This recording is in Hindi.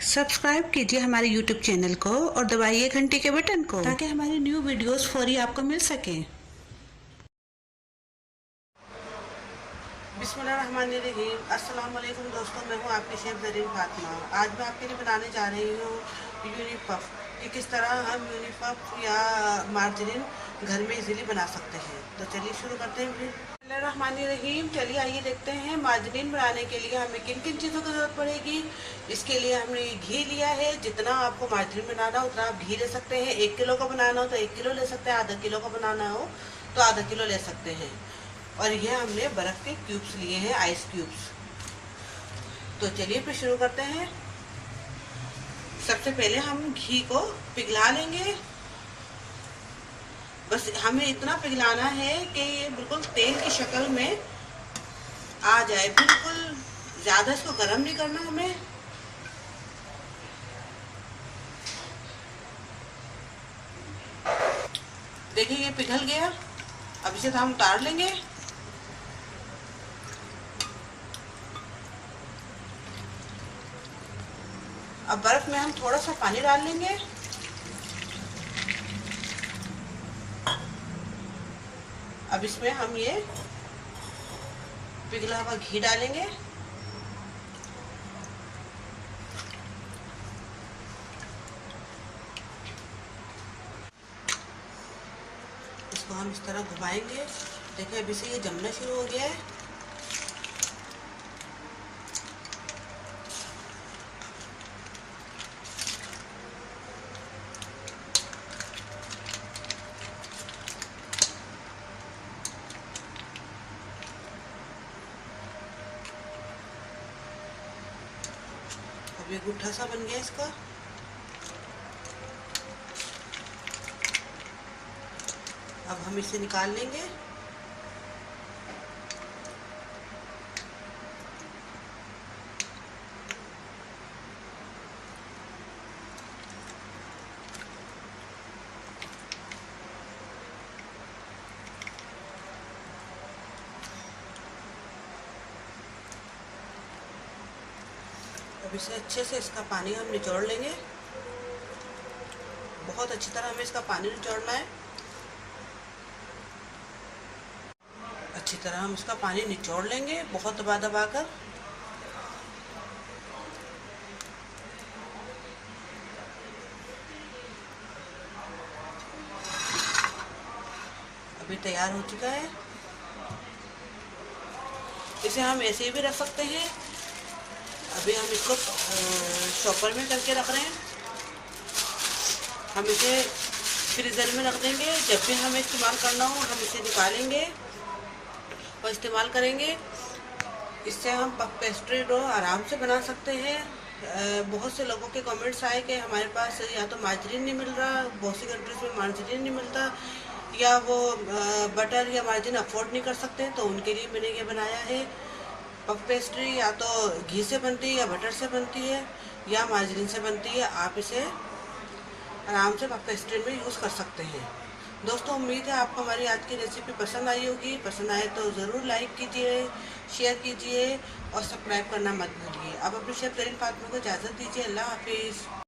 सब्सक्राइब कीजिए हमारे YouTube चैनल को और दबाइए घंटी के बटन को ताकि हमारी न्यू वीडियोस फौरी आपको मिल सकें। बिस्मिल्लाहिर्रहमानिर्रहीम। अस्सलाम वालेकुम दोस्तों, मैं हूं आपकी शेफ ज़रीन फातिमा। आज मैं आपके लिए बनाने जा रही हूं यूनिपफ कि किस तरह हम यूनिपफ या मार्जरीन घर में इजीली बना सकते हैं। तो चलिए शुरू करते हैं। बिस्मिल्लाहिर्रहमानिर्रहीम। चलिए आइए देखते हैं मार्जरीन बनाने के लिए हमें किन किन चीज़ों की ज़रूरत पड़ेगी। इसके लिए हमने घी लिया है। जितना आपको मार्जरीन बनाना हो उतना आप घी ले सकते हैं। 1 किलो का बनाना हो तो 1 किलो ले सकते हैं, आधा किलो का बनाना हो तो आधा किलो ले सकते हैं। और ये हमने बर्फ़ के क्यूब्स लिए हैं, आइस क्यूब्स। तो चलिए फिर शुरू करते हैं। सबसे पहले हम घी को पिघला लेंगे। बस हमें इतना पिघलाना है कि ये बिल्कुल तेल की शक्ल में आ जाए। बिल्कुल ज़्यादा इसको गर्म नहीं करना हमें। देखिए ये पिघल गया। अब इसे तो हम उतार लेंगे। अब बर्फ में हम थोड़ा सा पानी डाल लेंगे। अब इसमें हम ये पिघला हुआ घी डालेंगे। इसको हम इस तरह घुमाएंगे। देखिए अभी से ये जमना शुरू हो गया है। अब ये गुट्ठा सा बन गया इसका। अब हम इसे निकाल लेंगे। अब इसे अच्छे से इसका पानी हम निचोड़ लेंगे। बहुत अच्छी तरह हमें इसका पानी निचोड़ना है। अच्छी तरह हम इसका पानी निचोड़ लेंगे, बहुत दबा दबा कर। अभी तैयार हो चुका है। इसे हम ऐसे ही भी रख सकते हैं। अभी हम इसको शॉपर में करके रख रहे हैं। हम इसे फ्रीज़र में रख देंगे। जब भी हमें इस्तेमाल करना हो हम इसे निकालेंगे और इस्तेमाल करेंगे। इससे हम पफ पेस्ट्री डो आराम से बना सकते हैं। बहुत से लोगों के कमेंट्स आए कि हमारे पास या तो मार्जरीन नहीं मिल रहा, बहुत सी कंट्रीज में मार्जरीन नहीं मिलता, या वो बटर या मार्जरीन अफोर्ड नहीं कर सकते। तो उनके लिए मैंने ये बनाया है। पफ पेस्ट्री या तो घी से बनती है, या बटर से बनती है, या मार्जरीन से बनती है। आप इसे आराम से पफ पेस्ट्री में यूज़ कर सकते हैं। दोस्तों उम्मीद है आपको हमारी आज की रेसिपी पसंद आई होगी। पसंद आए तो ज़रूर लाइक कीजिए, शेयर कीजिए और सब्सक्राइब करना मत भूलिए। अब अपनी शेफ ज़रीन फातिमा को इजाज़त दीजिए। अल्लाह हाफिज़।